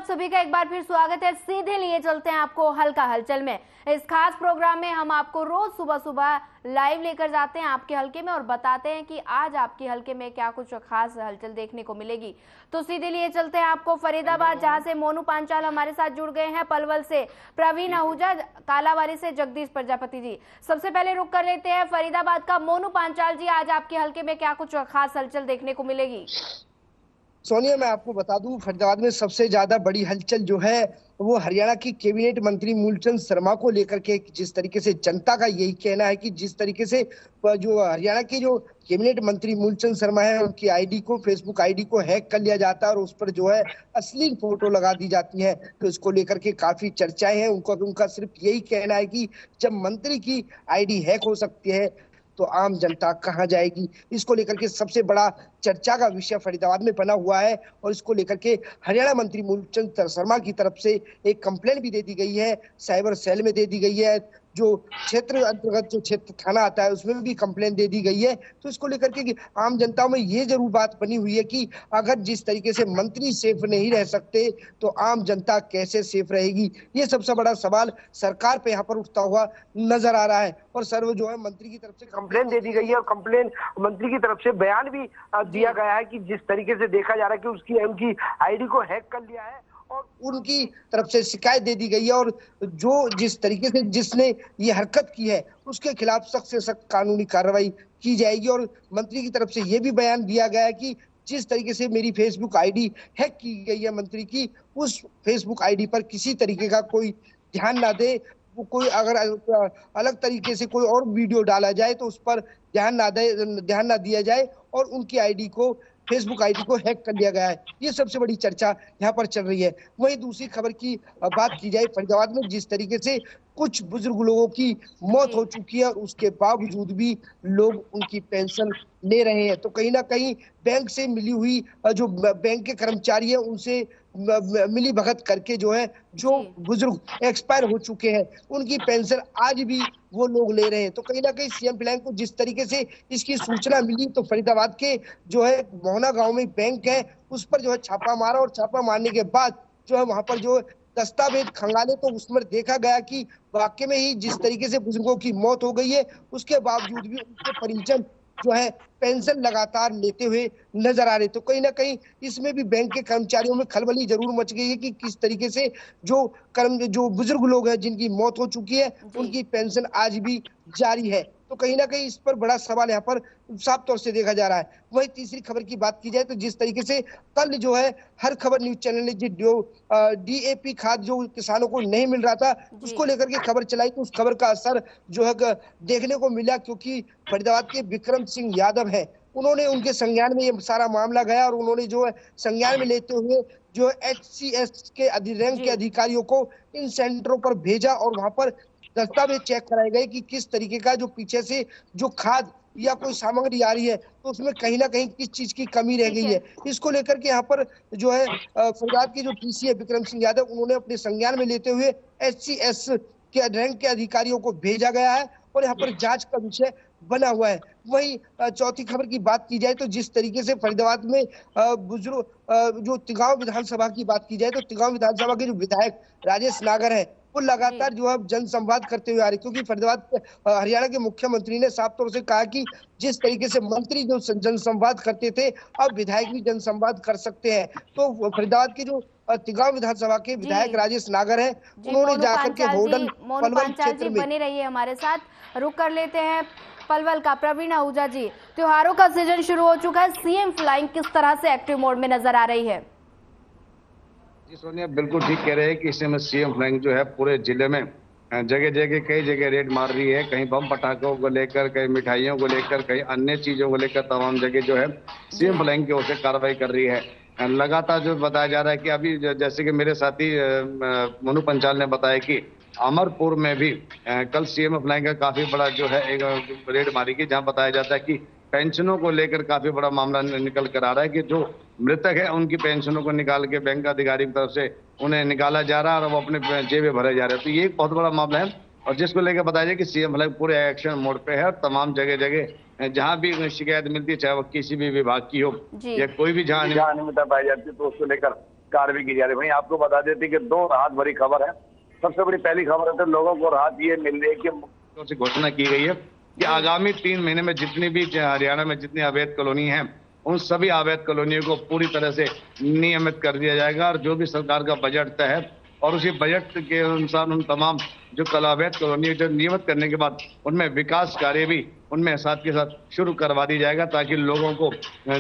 सभी का एक बार फिर स्वागत है। सीधे लिए चलते हैं आपको हल्का हलचल में। इस खास प्रोग्राम में हम आपको रोज सुबह सुबह लाइव लेकर जाते हैं आपके हलके में और बताते हैं कि आज आपके हलके में क्या कुछ खास हलचल देखने को मिलेगी। तो सीधे लिए चलते हैं आपको फरीदाबाद, जहां से मोनू पांचाल हमारे साथ जुड़ गए हैं, पलवल से प्रवीण आहूजा, कालावारी से जगदीश प्रजापति जी। सबसे पहले रुक कर लेते हैं फरीदाबाद का। मोनू पांचाल जी, आज आपके हलके में क्या कुछ खास हलचल देखने को मिलेगी? सोनिया, मैं आपको बता दूं, फरीदाबाद में सबसे ज्यादा बड़ी हलचल जो है वो हरियाणा की कैबिनेट मंत्री मूलचंद शर्मा को लेकर के। जिस तरीके से जनता का यही कहना है कि जिस तरीके से जो हरियाणा के जो कैबिनेट मंत्री मूलचंद शर्मा है, उनकी आईडी को, फेसबुक आईडी को हैक कर लिया जाता है और उस पर जो है अश्लील फोटो लगा दी जाती है। तो इसको लेकर के काफी चर्चाएं हैं। उनका सिर्फ यही कहना है कि जब मंत्री की आईडी हैक हो सकती है तो आम जनता कहां जाएगी। इसको लेकर के सबसे बड़ा चर्चा का विषय फरीदाबाद में बना हुआ है और इसको लेकर के हरियाणा मंत्री मूलचंद शर्मा की तरफ से एक कंप्लेंट भी दे दी गई है, साइबर सेल में दे दी गई है, जो क्षेत्र अंतर्गत जो क्षेत्र थाना आता है उसमें भी कंप्लेंट दे दी गई है। तो इसको लेकर के आम जनता में ये जरूर बात बनी हुई है कि अगर जिस तरीके से मंत्री सेफ नहीं रह सकते तो आम जनता कैसे सेफ रहेगी। ये सबसे बड़ा सवाल सरकार पे यहाँ पर उठता हुआ नजर आ रहा है। और सर्व जो है मंत्री की तरफ से कंप्लेंट दे दी गई है और कंप्लेंट मंत्री की तरफ से बयान भी दिया गया है कि जिस तरीके से देखा जा रहा है कि उनकी आईडी को हैक कर लिया है और उनकी तरफ से शिकायत दे दी गई है और जो जिस तरीके से जिसने ये हरकत की है उसके खिलाफ सख्त से सख्त कानूनी कार्रवाई की जाएगी। और मंत्री की तरफ से ये भी बयान दिया गया है कि जिस तरीके से मेरी फेसबुक आईडी हैक की गई है मंत्री की, उस फेसबुक आईडी पर किसी तरीके का कोई ध्यान ना दे। वो कोई अगर अलग तरीके से कोई और वीडियो डाला जाए तो उस पर ध्यान ना दिया जाए और उनकी आईडी को, फेसबुक आईडी को हैक कर लिया गया है। ये सबसे बड़ी चर्चा यहाँ पर चल रही है। वहीं दूसरी खबर की बात की जाए, फरीदाबाद में जिस तरीके से कुछ बुजुर्ग लोगों की मौत हो चुकी है और उसके बावजूद भी लोग उनकी पेंशन ले रहे हैं। तो कहीं ना कहीं बैंक से मिली हुई जो बैंक के कर्मचारी है उनसे मिली भगत करके जो है जो बुजुर्ग एक्सपायर हो चुके हैं उनकी पेंशन आज भी वो लोग ले रहे हैं। तो कहीं ना कहीं सीएम फ्लैंक को जिस तरीके से इसकी सूचना मिली तो फरीदाबाद के जो है मोहना गांव में बैंक है उस पर जो है छापा मारा और छापा मारने के बाद जो है वहां पर जो दस्तावेज खंगाले तो उसमें देखा गया कि वाकई में ही जिस तरीके से बुजुर्गों की मौत हो गई है उसके बावजूद भी उनके परिजन जो है पेंशन लगातार लेते हुए नजर आ रहे। तो कहीं ना कहीं इसमें भी बैंक के कर्मचारियों में खलबली जरूर मच गई है कि किस तरीके से जो बुजुर्ग लोग हैं जिनकी मौत हो चुकी है उनकी पेंशन आज भी जारी है। तो कहीं ना कहीं इस पर बड़ा सवाल यहाँ पर साफ तौर से देखा जा रहा है। वही तीसरी खबर की बात की जाए तो जिस तरीके से कल जो है हर खबर न्यूज चैनल ने जो डीएपी खाद जो किसानों को नहीं मिल रहा था उसको लेकर के खबर चलाई तो उस खबर का असर जो है देखने को मिला, क्योंकि फरीदाबाद के विक्रम सिंह यादव है, उन्होंने उनके संज्ञान में ये सारा मामला गया और उन्होंने जो है संज्ञान में लेते हुए जो HCS के रैंक के अधिकारियों को इन सेंटरों पर भेजा और वहां पर दस्तावेज चेक कराए गए कि किस तरीके का जो पीछे से जो खाद या कोई सामग्री आ रही है तो उसमें कहीं ना कहीं किस चीज की कमी रह गई है। इसको लेकर के यहाँ पर जो है फरीदाबाद के जो TC है विक्रम सिंह यादव, उन्होंने अपने संज्ञान में लेते हुए HCS के रैंक के अधिकारियों को भेजा गया है और यहाँ पर जांच का विषय बना हुआ है। वही चौथी खबर की बात की जाए तो जिस तरीके से फरीदाबाद में बुजुर्ग जो तिगांव विधानसभा की बात की जाए तो तिगांव विधानसभा के जो विधायक राजेश नागर है वो लगातार जो है जनसंवाद करते हुए आ रहे, क्योंकि फरीदाबाद हरियाणा के मुख्यमंत्री ने साफ तौर से कहा कि जिस तरीके से मंत्री जो जनसंवाद करते थे अब विधायक भी जनसंवाद कर सकते हैं। तो फरीदाबाद के जो तिगांव विधानसभा के विधायक राजेश नागर है उन्होंने जाकर के होडल पलवल क्षेत्र में बने रहिए हमारे साथ। रुक कर लेते हैं पलवल का प्रवीण आहूजा जी। त्योहारों का सीजन शुरू हो चुका है, सीएम फ्लाइंग किस तरह से एक्टिव मोड में नजर आ रही है? जी सोनिया, बिल्कुल ठीक कह रहे हैं कि इस समय सीएम फ्लाइंग जो है पूरे जिले में जगह जगह कई जगह रेड मार रही है। कहीं बम पटाखों को लेकर, कहीं मिठाइयों को लेकर, कहीं अन्य चीजों को लेकर तमाम जगह जो है सीएम फ्लाइंग की ओर से कार्रवाई कर रही है। लगातार जो बताया जा रहा है कि अभी जैसे कि मेरे साथी मोनू पंचाल ने बताया कि अमरपुर में भी कल सीएम फ्लाइंग का काफी बड़ा जो है एक रेड मारी गई, जहां बताया जाता है कि पेंशनों को लेकर काफी बड़ा मामला निकल कर आ रहा है कि जो मृतक है उनकी पेंशनों को निकाल के बैंक अधिकारी की तरफ से उन्हें निकाला जा रहा है और वो अपने जेबें भरे जा रहे हैं। तो ये एक बहुत बड़ा मामला है और जिसको लेकर बताया जाए कि सीएम फ्लाइंग पूरे एक्शन मोड पे है और तमाम जगह जगह जहां भी शिकायत मिलती है, चाहे वो किसी भी विभाग की हो या कोई भी जहां अनियमितता पाई जाती है तो उसको लेकर कार्रवाई की जा रही है। वहीं आपको बता देते कि 2 राहत भरी खबर है। सबसे बड़ी पहली खबर है तो लोगों को राहत ये मिल रही है कि से घोषणा की गई है कि आगामी 3 महीने में जितनी भी हरियाणा में जितनी अवैध कॉलोनी है, उन सभी अवैध कॉलोनियों को पूरी तरह से नियमित कर दिया जाएगा और जो भी सरकार का बजट तय है और उसी बजट के अनुसार उन तमाम जो अवैध कॉलोनी जो नियमित करने के बाद उनमें विकास कार्य भी उनमें साथ के साथ शुरू करवा दी जाएगा, ताकि लोगों को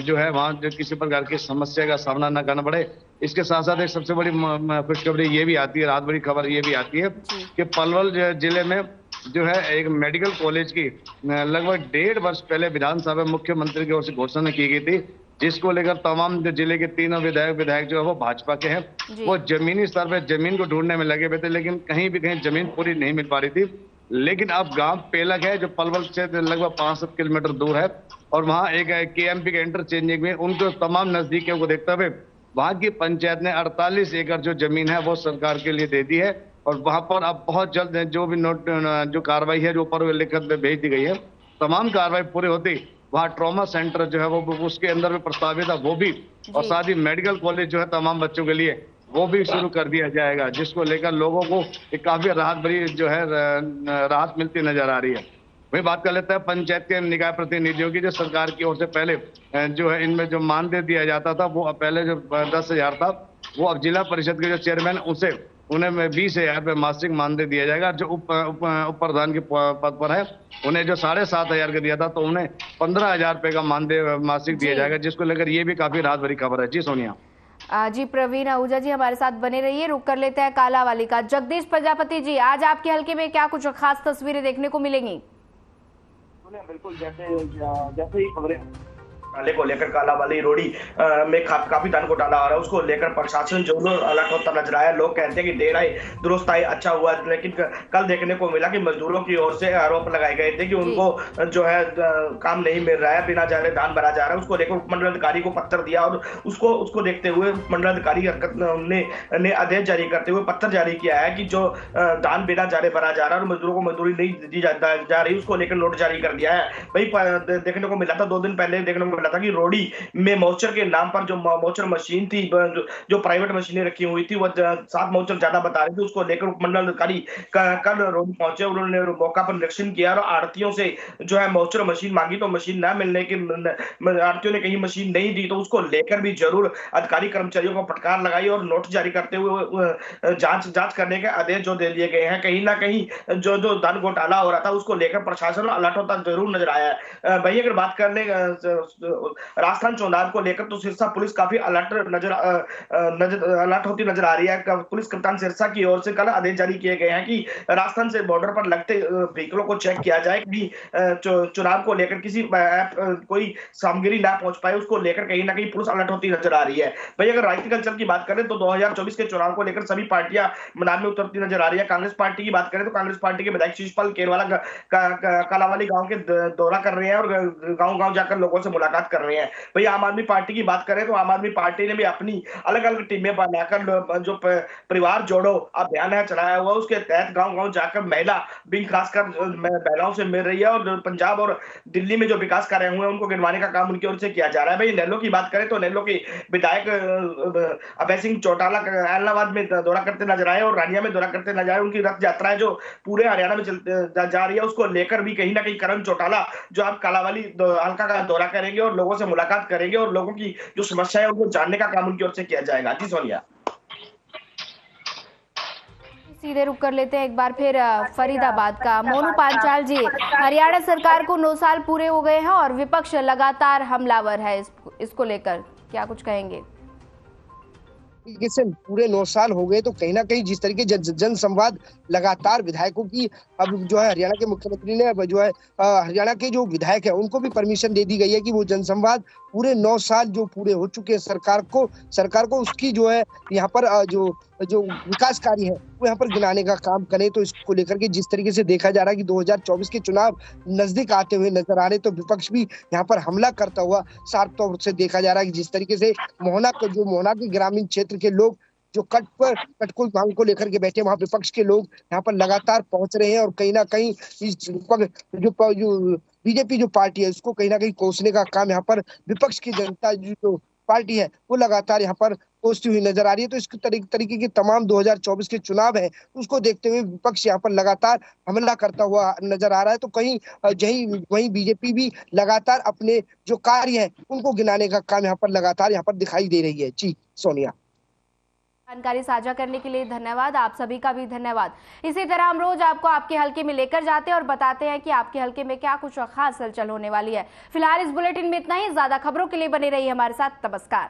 जो है वहां जो किसी प्रकार की समस्या का सामना न करना पड़े। इसके साथ साथ एक सबसे बड़ी खुशखबरी ये भी आती है, रात बड़ी खबर ये भी आती है कि पलवल जिले में जो है एक मेडिकल कॉलेज की लगभग 1.5 वर्ष पहले विधानसभा में मुख्यमंत्री की ओर से घोषणा की गई थी, जिसको लेकर तमाम जो जिले के तीनों विधायक जो है वो भाजपा के हैं, वो जमीनी स्तर पर जमीन को ढूंढने में लगे हुए थे, लेकिन कहीं भी कहीं जमीन पूरी नहीं मिल पा रही थी। लेकिन अब गांव पेलक है जो पलवल से लगभग 500 किलोमीटर दूर है और वहां एक KMP के इंटरचेंजिंग में उनको तमाम नजदीकियों को देखते हुए वहां की पंचायत ने 48 एकड़ जो जमीन है वो सरकार के लिए दे दी है और वहां पर अब बहुत जल्द जो भी जो कार्रवाई है जो ऊपर लिखित में भेज दी गई है, तमाम कार्रवाई पूरी होती वहाँ ट्रॉमा सेंटर जो है वो उसके अंदर भी प्रस्तावित है वो भी, और साथ ही मेडिकल कॉलेज जो है तमाम बच्चों के लिए वो भी शुरू कर दिया जाएगा, जिसको लेकर लोगों को एक काफी राहत भरी जो है राहत मिलती नजर आ रही है। वही बात कर लेते हैं पंचायत के निकाय प्रतिनिधियों की, जो सरकार की ओर से पहले जो है इनमें जो मानदेय दिया जाता था वो पहले जो 10,000 था, वो अब जिला परिषद के जो चेयरमैन उन्हें 20,000 रुपये मासिक मानदेय दिया जाएगा। जो उप प्रधान के पद पर है उन्हें जो 7,500 का दिया था तो उन्हें 15,000 रुपये का मानदेय मासिक दिया जाएगा, जिसको लेकर ये भी काफी राहत भरी खबर है। जी सोनिया। जी प्रवीण आहूजा जी हमारे साथ बने रहिए। रुक कर लेते हैं कालावाली का। जगदीश प्रजापति जी, आज आपके हल्के में क्या कुछ खास तस्वीरें देखने को मिलेंगी? बिल्कुल, जैसे ही खबरें घोटाले को लेकर कालावाली रोडी में काफी धन घोटाला आ रहा है, उसको लेकर प्रशासन जो अलर्ट होता नजर आया। लोग कहते हैं कि देर आए दुरुस्त आए, अच्छा हुआ, लेकिन कल देखने को मिला कि मजदूरों की ओर से आरोप लगाए गए थे कि उनको जो है काम नहीं मिल रहा है, बिना जाने धान भरा जा रहा है। उसको लेकर उपमंडल अधिकारी को पत्र दिया और उसको देखते हुए उपमंडल अधिकारी ने आदेश जारी करते हुए पत्र जारी किया है कि जो धान बिना जाने भरा जा रहा है और मजदूरों को मजदूरी नहीं दी जा रही, उसको लेकर नोट जारी कर दिया है। वही देखने को मिला था 2 दिन पहले देखने को था कि रोडी में मौचर के नाम पर जो मौचर मशीन थी, जो प्राइवेट मशीनें रखी हुई थी, वो 7 मौचर ज्यादा बता रही थी। उसको लेकर उपमंडल अधिकारी कल रोडी पहुंचे, उन्होंने मौका पर निरीक्षण किया और आड़तियों से जो है मौचर मशीन मांगी तो मशीन न मिलने के आड़तियों ने कहीं मशीन नहीं दी, तो उसको लेकर भी जरूर अधिकारी कर्मचारियों को फटकार लगाई और नोटिस जारी करते हुए जांच करने के आदेश जो दे दिए गए हैं। कहीं ना कहीं जो धन घोटाला हो रहा था उसको लेकर प्रशासन अलर्ट होता जरूर नजर आया है। भाई अगर बात कर ले राजस्थान चुनाव को लेकर तो सिरसा पुलिस काफी अलर्ट होती नजर आ रही है। पुलिस कप्तान सिरसा की ओर से कल आदेश जारी किए गए हैं कि राजस्थान से बॉर्डर पर लगते व्हीकलों को चेक किया जाए कि चुनाव को लेकर किसी कोई सामग्री ना पहुंच पाए, उसको लेकर कहीं ना कहीं पुलिस अलर्ट होती नजर आ रही है। भाई अगर राजनीतिक हलचल की बात करें तो 2024 के चुनाव को लेकर सभी पार्टियां मैदान में उतरती नजर आ रही है। कांग्रेस पार्टी की बात करें तो कांग्रेस पार्टी के विधायक शिशपाल केरवाला कालावाली गांव के दौरा कर रहे हैं और गांव-गांव जाकर लोगों से मुलाकात कर रहे हैं। भाई आम आदमी पार्टी की बात करें तो आम आदमी पार्टी ने भी अपनी अलग अलग टीमें बनाकर जो परिवार जोड़ो अभियान है चलाया हुआ, उसके तहत गांव-गांव जाकर महिला भी खासकर महिलाओं से मिल रही है और पंजाब और दिल्ली में जो विकास कार्य हुए हैं उनको गिनवाने का काम उनकी ओर से किया जा रहा है। भाई नैलो की बात करें तो नैलो के विधायक अभय सिंह चौटाला इलाहाबाद में दौरा करते नजर आए और रानिया में दौरा करते नजर आए। उनकी रथ यात्रा है जो पूरे हरियाणा में जा रही है, उसको लेकर भी कहीं ना कहीं करण चौटाला जो आप कालावाली हल्का का दौरा करेंगे और लोगों से मुलाकात करेंगे और लोगों की जो समस्या है उनको जानने का काम उनकी ओर से किया जाएगा। जी सोनिया। सीधे रुक कर लेते हैं एक बार फिर फरीदाबाद का। मोनू पांचाल जी, हरियाणा सरकार को 9 साल पूरे हो गए हैं और विपक्ष लगातार हमलावर है, इसको लेकर क्या कुछ कहेंगे? से पूरे 9 साल हो गए तो कहीं ना कहीं जिस तरीके जन संवाद लगातार विधायकों की, अब जो है हरियाणा के मुख्यमंत्री ने जो है हरियाणा के जो विधायक है उनको भी परमिशन दे दी गई है कि वो जनसंवाद पूरे 9 साल जो पूरे हो चुके हैं सरकार को उसकी जो है यहाँ पर जो विकास कार्य है वो यहाँ पर गिनाने का काम करें। तो इसको लेकर के जिस तरीके से देखा जा रहा है कि 2024 के चुनाव नजदीक आते हुए नजर आ रहे, तो विपक्ष भी यहाँ पर हमला करता हुआ साफ तौर से देखा जा रहा है कि जिस तरीके से मोहना के ग्रामीण क्षेत्र के लोग जो कटकुल मांग को लेकर के बैठे, वहां विपक्ष के लोग यहाँ पर लगातार पहुंच रहे हैं और कहीं ना कहीं इस जो बीजेपी जो पार्टी है उसको कहीं ना कहीं कोसने का काम यहाँ पर विपक्ष की जनता जो पार्टी है वो लगातार यहाँ पर कोसती हुई नजर आ रही है। तो इस तरीके के तमाम 2024 के चुनाव है, उसको देखते हुए विपक्ष यहाँ पर लगातार हमला करता हुआ नजर आ रहा है। तो कहीं वहीं बीजेपी भी लगातार अपने जो कार्य है उनको गिनाने का काम यहाँ पर लगातार यहाँ पर दिखाई दे रही है। जी सोनिया, जानकारी साझा करने के लिए धन्यवाद। आप सभी का भी धन्यवाद। इसी तरह हम रोज आपको आपके हलके में लेकर जाते हैं और बताते हैं कि आपके हलके में क्या कुछ खास हलचल होने वाली है। फिलहाल इस बुलेटिन में इतना ही। ज्यादा खबरों के लिए बने रहिए हमारे साथ। नमस्कार।